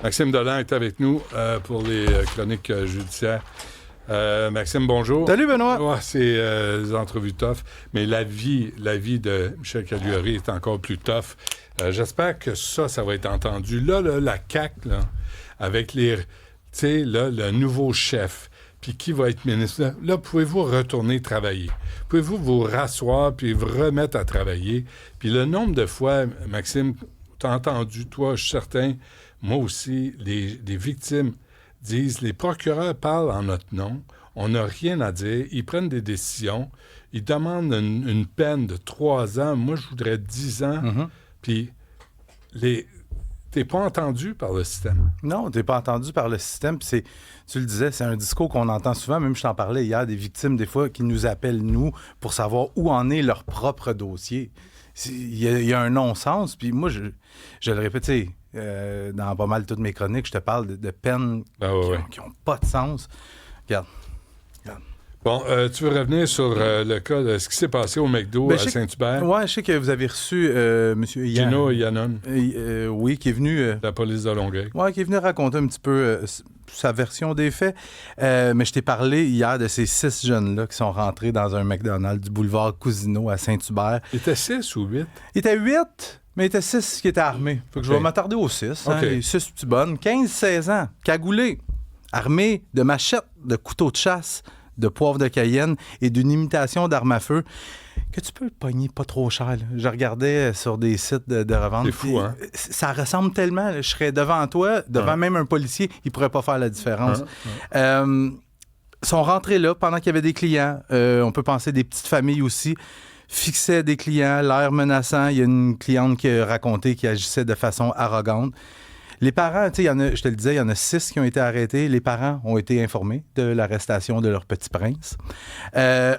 Maxime Dolan est avec nous pour les chroniques judiciaires. Maxime, bonjour. Salut, Benoît. Ouais, c'est des entrevues tough, mais la vie de Michel Caliori est encore plus tough. J'espère que ça va être entendu. Là, la CAQ, là, avec le nouveau chef, puis qui va être ministre, là, pouvez-vous retourner travailler? Pouvez-vous vous rasseoir puis vous remettre à travailler? Puis le nombre de fois, Maxime, t'as entendu, toi, je suis certain, moi aussi, les victimes disent, les procureurs parlent en notre nom, on n'a rien à dire, ils prennent des décisions, ils demandent une peine de 3 ans, moi je voudrais 10 ans, puis t'es pas entendu par le système. Non, t'es pas entendu par le système, puis tu le disais, c'est un discours qu'on entend souvent, même je t'en parlais hier, des victimes des fois qui nous appellent, nous, pour savoir où en est leur propre dossier. Il y a un non-sens, puis moi, je le répète, tu sais, dans pas mal toutes mes chroniques, je te parle de peines qui n'ont pas de sens. Regarde. Bon, tu veux revenir sur le cas de ce qui s'est passé au McDo à Saint-Hubert? Oui, je sais que vous avez reçu M. Gino Yannon. Oui, qui est venu... la police de Longueuil. Oui, qui est venu raconter un petit peu sa version des faits. Mais je t'ai parlé hier de ces 6 jeunes-là qui sont rentrés dans un McDonald's du boulevard Cousineau à Saint-Hubert. Il était 6 ou 8? Il était 8, mais il était 6 qui étaient armés. Fait que je vais m'attarder aux 6. Hein, les 6 petits bonnes. 15-16 ans, cagoulés, armés de machettes, de couteaux de chasse, de poivre de Cayenne et d'une imitation d'arme à feu que tu peux pogner pas trop cher. Là. Je regardais sur des sites de revente. C'est fou, hein? Ça ressemble tellement. Je serais devant toi, devant même un policier, il pourrait pas faire la différence. Sont rentrés là pendant qu'il y avait des clients. On peut penser des petites familles aussi. Fixaient des clients, l'air menaçant. Il y a une cliente qui a raconté qui agissait de façon arrogante. Les parents, tu sais, je te le disais, il y en a 6 qui ont été arrêtés. Les parents ont été informés de l'arrestation de leur petit prince.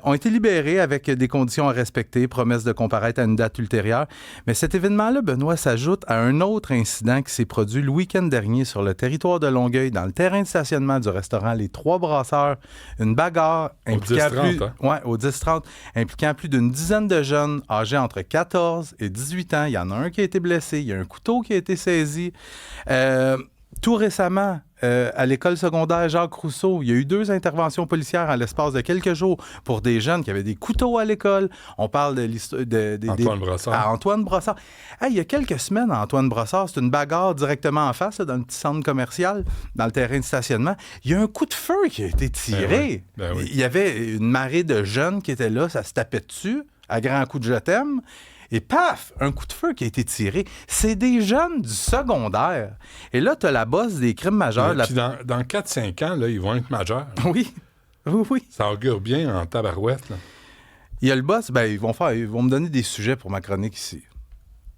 Ont été libérés avec des conditions à respecter, promesse de comparaître à une date ultérieure. Mais cet événement-là, Benoît, s'ajoute à un autre incident qui s'est produit le week-end dernier sur le territoire de Longueuil, dans le terrain de stationnement du restaurant Les Trois Brasseurs. Une bagarre impliquant au 10-30, impliquant plus d'une dizaine de jeunes âgés entre 14 et 18 ans. Il y en a un qui a été blessé. Il y a un couteau qui a été saisi. Tout récemment, à l'école secondaire Jacques-Rousseau, il y a eu 2 interventions policières en l'espace de quelques jours pour des jeunes qui avaient des couteaux à l'école. On parle de l'histoire Antoine Brossard. Antoine Brossard. Hey, il y a quelques semaines, Antoine Brossard, c'est une bagarre directement en face, là, dans le petit centre commercial, dans le terrain de stationnement. Il y a un coup de feu qui a été tiré. Ben oui. Il y avait une marée de jeunes qui étaient là, ça se tapait dessus, à grands coups de je t'aime. Et paf, un coup de feu qui a été tiré. C'est des jeunes du secondaire. Et là, tu as la bosse des crimes majeurs. Puis dans 4-5 ans, là, ils vont être majeurs. Oui. Ça augure bien en tabarouette. Là. Il y a le boss, ils vont me donner des sujets pour ma chronique ici.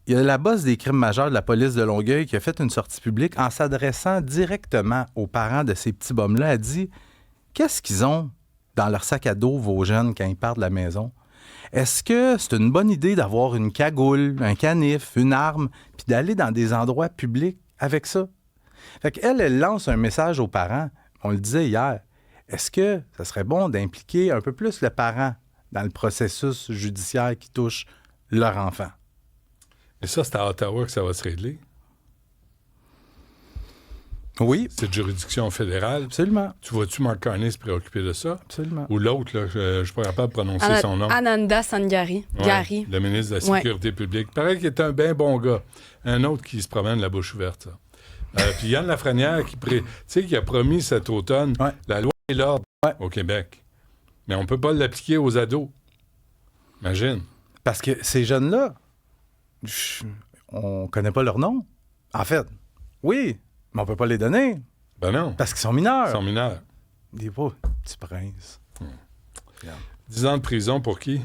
Il y a la bosse des crimes majeurs de la police de Longueuil qui a fait une sortie publique en s'adressant directement aux parents de ces petits bums-là. Elle a dit, qu'est-ce qu'ils ont dans leur sac à dos, vos jeunes, quand ils partent de la maison? Est-ce que c'est une bonne idée d'avoir une cagoule, un canif, une arme, puis d'aller dans des endroits publics avec ça? Fait qu'elle lance un message aux parents. On le disait hier. Est-ce que ça serait bon d'impliquer un peu plus le parent dans le processus judiciaire qui touche leur enfant? Et ça, c'est à Ottawa que ça va se régler? Oui. C'est de juridiction fédérale. Absolument. Tu vois-tu Mark Carney se préoccuper de ça? Absolument. Ou l'autre, là, je ne suis pas capable de prononcer son nom. Ananda Sangari. Ouais, le ministre de la Sécurité publique. Paraît qu'il est un bien bon gars. Un autre qui se promène la bouche ouverte, ça. Puis Yann Lafrenière qui a promis cet automne la loi et l'ordre au Québec. Mais on ne peut pas l'appliquer aux ados. Imagine. Parce que ces jeunes-là, on connaît pas leur nom. En fait, oui, mais on peut pas les donner. Ben non. Parce qu'ils sont mineurs. Ils sont mineurs. Des beaux petits princes. 10 ans de prison pour qui?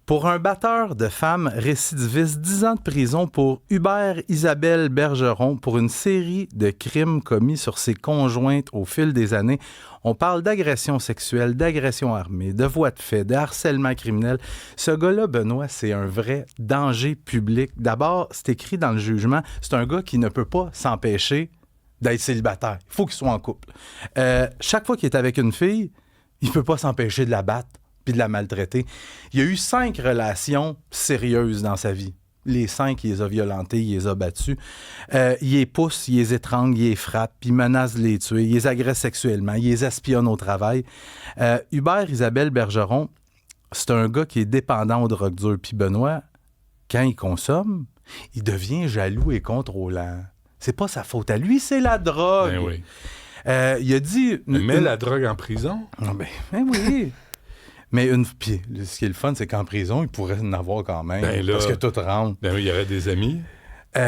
Pour un batteur de femmes récidiviste, 10 ans de prison pour Hubert Isabelle Bergeron pour une série de crimes commis sur ses conjointes au fil des années. On parle d'agression sexuelle, d'agression armée, de voies de fait, de harcèlement criminel. Ce gars-là, Benoît, c'est un vrai danger public. D'abord, c'est écrit dans le jugement, c'est un gars qui ne peut pas s'empêcher d'être célibataire. Il faut qu'il soit en couple. Chaque fois qu'il est avec une fille, il ne peut pas s'empêcher de la battre puis de la maltraiter. Il y a eu 5 relations sérieuses dans sa vie. les 5, il les a violentés, il les a battus. Il les pousse, il les étrangle, il les frappe, il menace de les tuer, il les agresse sexuellement, il les espionne au travail. Hubert Isabelle Bergeron, c'est un gars qui est dépendant aux drogues dures. Puis Benoît, quand il consomme, il devient jaloux et contrôlant. C'est pas sa faute à lui, c'est la drogue. Ben oui. Il a dit... Mais la drogue en prison? Ben oui. Mais puis, ce qui est le fun, c'est qu'en prison, il pourrait en avoir quand même. Ben là, parce que tout rentre. Ben oui, il y aurait des amis. Il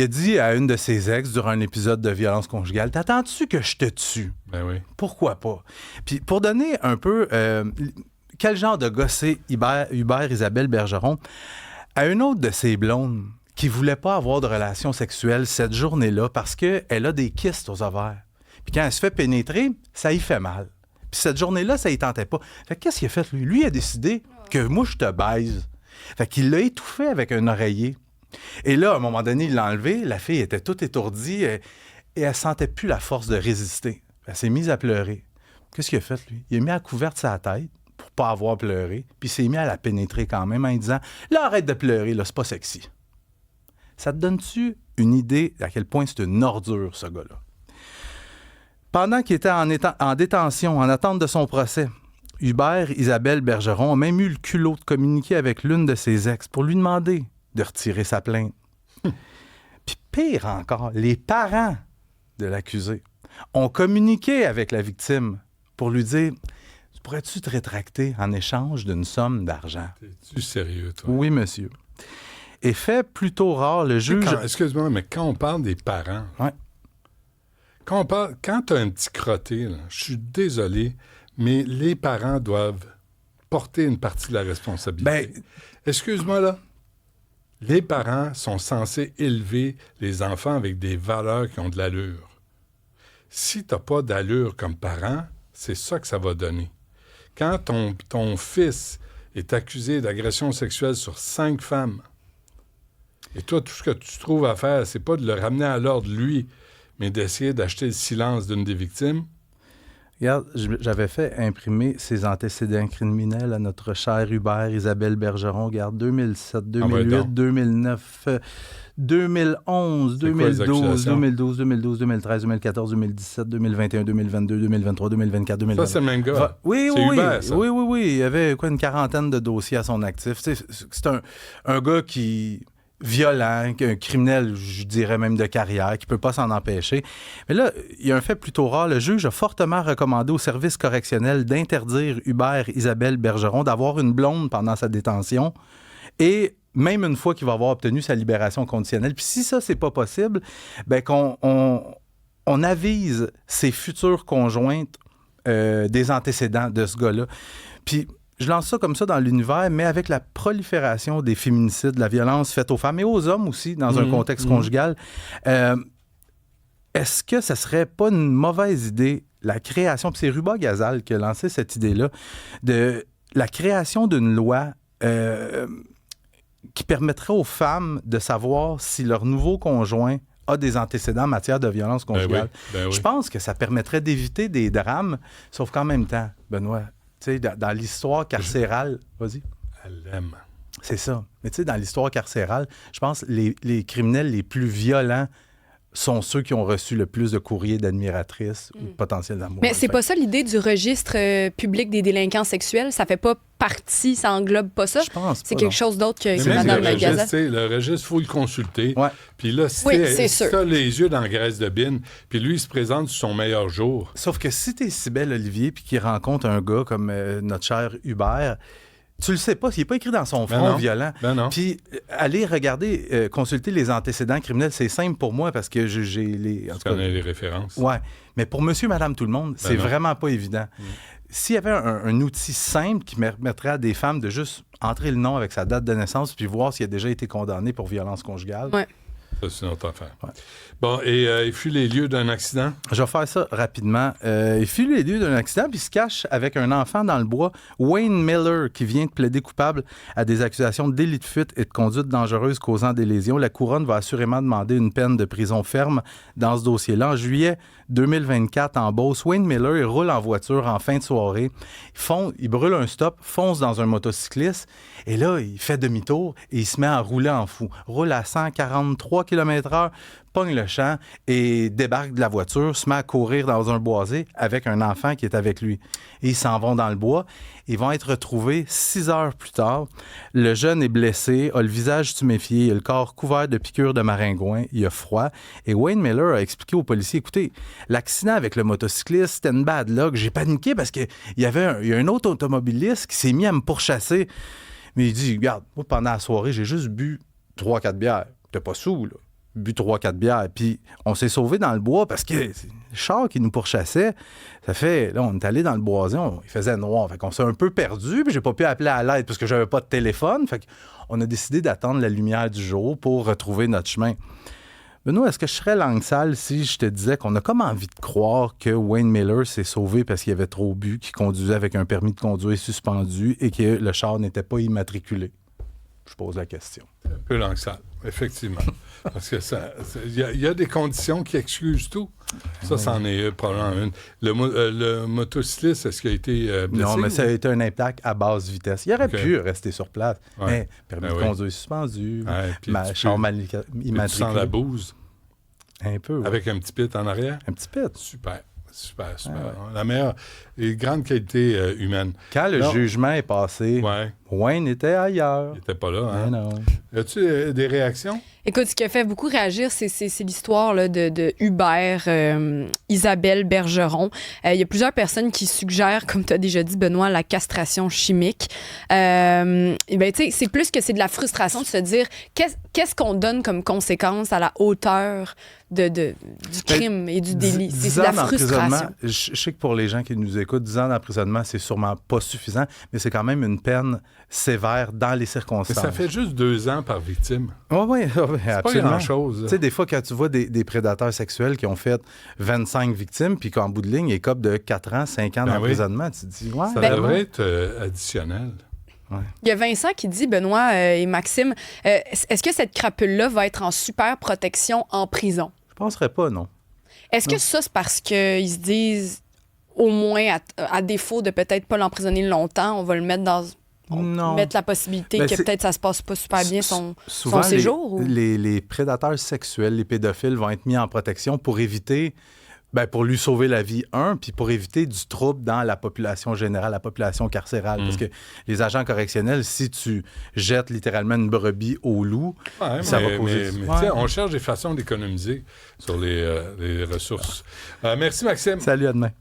a dit à une de ses ex, durant un épisode de violence conjugale, « T'attends-tu que je te tue? » Ben oui. Pourquoi pas? Puis pour donner un peu... quel genre de gars c'est Hubert Isabelle Bergeron? À une autre de ses blondes qui voulait pas avoir de relation sexuelle cette journée-là parce qu'elle a des kystes aux ovaires. Puis quand elle se fait pénétrer, ça y fait mal. Puis cette journée-là, ça y tentait pas. Fait que qu'est-ce qu'il a fait, lui? Lui, il a décidé que moi, je te baise. Fait qu'il l'a étouffé avec un oreiller. Et là, à un moment donné, il l'a enlevé. La fille était toute étourdie et elle sentait plus la force de résister. Elle s'est mise à pleurer. Qu'est-ce qu'il a fait, lui? Il a mis à couverte sa tête pour pas avoir pleuré, puis il s'est mis à la pénétrer quand même en lui disant « Là, arrête de pleurer, là, c'est pas sexy. » Ça te donne-tu une idée à quel point c'est une ordure, ce gars-là? Pendant qu'il était en détention, en attente de son procès, Hubert Isabelle Bergeron a même eu le culot de communiquer avec l'une de ses ex pour lui demander de retirer sa plainte. Puis pire encore, les parents de l'accusé ont communiqué avec la victime pour lui dire « Pourrais-tu te rétracter en échange d'une somme d'argent? » T'es-tu sérieux, toi? Oui, monsieur. Et fait plutôt rare, le juge... Excuse-moi, mais quand on parle des parents... Ouais. Quand tu as un petit crotté, là, je suis désolé, mais les parents doivent porter une partie de la responsabilité. Excuse-moi, là. Les parents sont censés élever les enfants avec des valeurs qui ont de l'allure. Si tu n'as pas d'allure comme parent, c'est ça que ça va donner. Quand ton fils est accusé d'agression sexuelle sur 5 femmes, et toi, tout ce que tu trouves à faire, c'est pas de le ramener à l'ordre, lui, mais d'essayer d'acheter le silence d'une des victimes. Regarde, j'avais fait imprimer ses antécédents criminels à notre chère Hubert Isabelle Bergeron. Regarde, 2007, 2008, 2009, 2011, 2012, 2012, 2012, 2013, 2014, 2017, 2021, 2022, 2023, 2024, 2025. Ça, c'est le même gars. Oui, c'est Hubert, ça. Oui. Il y avait une quarantaine de dossiers à son actif. C'est un gars qui... violent, un criminel, je dirais même de carrière, qui ne peut pas s'en empêcher. Mais là, il y a un fait plutôt rare. Le juge a fortement recommandé au service correctionnel d'interdire Hubert Isabelle Bergeron d'avoir une blonde pendant sa détention et même une fois qu'il va avoir obtenu sa libération conditionnelle. Puis si ça, c'est pas possible, ben on avise ses futures conjointes des antécédents de ce gars-là. Puis je lance ça comme ça dans l'univers, mais avec la prolifération des féminicides, de la violence faite aux femmes et aux hommes aussi, dans un contexte conjugal, est-ce que ça serait pas une mauvaise idée, la création, puis c'est Ruba Gazal qui a lancé cette idée-là, de la création d'une loi qui permettrait aux femmes de savoir si leur nouveau conjoint a des antécédents en matière de violence conjugale. Ben oui. Je pense que ça permettrait d'éviter des drames, sauf qu'en même temps, Benoît, tu sais, dans l'histoire carcérale... Vas-y. Elle l'aime. C'est ça. Mais tu sais, dans l'histoire carcérale, je pense que les criminels les plus violents sont ceux qui ont reçu le plus de courriers d'admiratrices ou de potentiels d'amour. Mais c'est pas ça l'idée du registre public des délinquants sexuels? Ça fait pas partie, ça englobe pas ça? Je pense c'est pas, quelque non. chose d'autre que Même Mme Gazal. Le registre, il faut le consulter. Ouais. Puis là, si t'as les yeux dans la graisse de bine, puis lui, il se présente sur son meilleur jour. Sauf que si t'es Cybèle Olivier puis qu'il rencontre un gars comme notre cher Hubert, tu le sais pas, il n'est pas écrit dans son front violent. Ben non. Puis aller regarder, consulter les antécédents criminels, c'est simple pour moi parce que j'ai les... Tu connais les références. Ouais, mais pour monsieur, madame, tout le monde, c'est vraiment pas évident. S'il y avait un outil simple qui permettrait à des femmes de juste entrer le nom avec sa date de naissance puis voir s'il a déjà été condamné pour violence conjugale... Ouais. Ça, c'est une autre affaire. Ouais. Bon, et il fuit les lieux d'un accident. Je vais faire ça rapidement. Il fuit les lieux d'un accident puis il se cache avec un enfant dans le bois. Wayne Miller, qui vient de plaider coupable à des accusations de délit de fuite et de conduite dangereuse causant des lésions. La couronne va assurément demander une peine de prison ferme dans ce dossier-là. En juillet 2024, en Beauce, Wayne Miller, il roule en voiture en fin de soirée. Il brûle un stop, fonce dans un motocycliste et là, il fait demi-tour et il se met à rouler en fou. Roule à 143 km/h, pogne le champ et débarque de la voiture, se met à courir dans un boisé avec un enfant qui est avec lui. Et ils s'en vont dans le bois. Ils vont être retrouvés 6 heures plus tard. Le jeune est blessé, a le visage tuméfié, il a le corps couvert de piqûres de maringouin, il a froid. Et Wayne Miller a expliqué aux policiers, écoutez, l'accident avec le motocycliste, c'était une bad luck. J'ai paniqué parce qu'il y a un autre automobiliste qui s'est mis à me pourchasser. Mais il dit, regarde, moi, pendant la soirée, j'ai juste bu 3-4 bières. T'es pas saoul, là. Bu 3-4 bières. Puis on s'est sauvés dans le bois parce que c'est le char qui nous pourchassait. Ça fait, là, on est allé dans le boisé, il faisait noir. Fait qu'on s'est un peu perdu, puis j'ai pas pu appeler à l'aide parce que j'avais pas de téléphone. Fait qu'on a décidé d'attendre la lumière du jour pour retrouver notre chemin. Benoît, est-ce que je serais langue sale si je te disais qu'on a comme envie de croire que Wayne Miller s'est sauvé parce qu'il avait trop bu, qu'il conduisait avec un permis de conduire suspendu et que le char n'était pas immatriculé? Je pose la question. Un peu langue sale, effectivement. Parce que il y a des conditions qui excusent tout. Ça, c'en est probablement une. Le motocycliste, est-ce qu'il a été blessé? Non, mais ça a été un impact à basse vitesse. Il aurait pu rester sur place. Ouais. Mais permis de conduire suspendu, char mal immatriculé. Tu sens la bouse? Un peu, ouais. Avec un petit pit en arrière? Un petit pit. Super. Ah ouais. La meilleure et grande qualité humaine. Quand le jugement est passé, Wayne était ailleurs. Il n'était pas là. Hein? Mais non. As-tu des réactions? Écoute, ce qui a fait beaucoup réagir, c'est l'histoire là, de Hubert, Isabelle Bergeron. Il y a plusieurs personnes qui suggèrent, comme tu as déjà dit, Benoît, la castration chimique. C'est plus que c'est de la frustration de se dire qu'est-ce qu'on donne comme conséquence à la hauteur du crime et du délit. C'est de la frustration. Je sais que pour les gens qui nous écoutent, 10 ans d'emprisonnement, c'est sûrement pas suffisant, mais c'est quand même une peine sévère dans les circonstances. Mais ça fait juste 2 ans par victime. Oui, c'est absolument. pas grand-chose. Tu sais, des fois, quand tu vois des prédateurs sexuels qui ont fait 25 victimes, puis qu'en bout de ligne, ils copent de 4 ans, 5 ans d'emprisonnement, tu te dis, ouais. Ça devrait être additionnel. Ouais. Il y a Vincent qui dit, Benoît et Maxime, est-ce que cette crapule-là va être en super protection en prison? Je penserais pas, non. Est-ce que ça, c'est parce qu'ils se disent, au moins, à défaut de peut-être pas l'emprisonner longtemps, on va le mettre dans... mettre la possibilité que peut-être ça se passe pas super bien son séjour? Les prédateurs sexuels, les pédophiles vont être mis en protection pour éviter... pour lui sauver la vie, puis pour éviter du trouble dans la population générale, la population carcérale. Parce que les agents correctionnels, si tu jettes littéralement une brebis au loup, ça va poser... Mais on cherche des façons d'économiser sur les ressources. Merci, Maxime. Salut, à demain.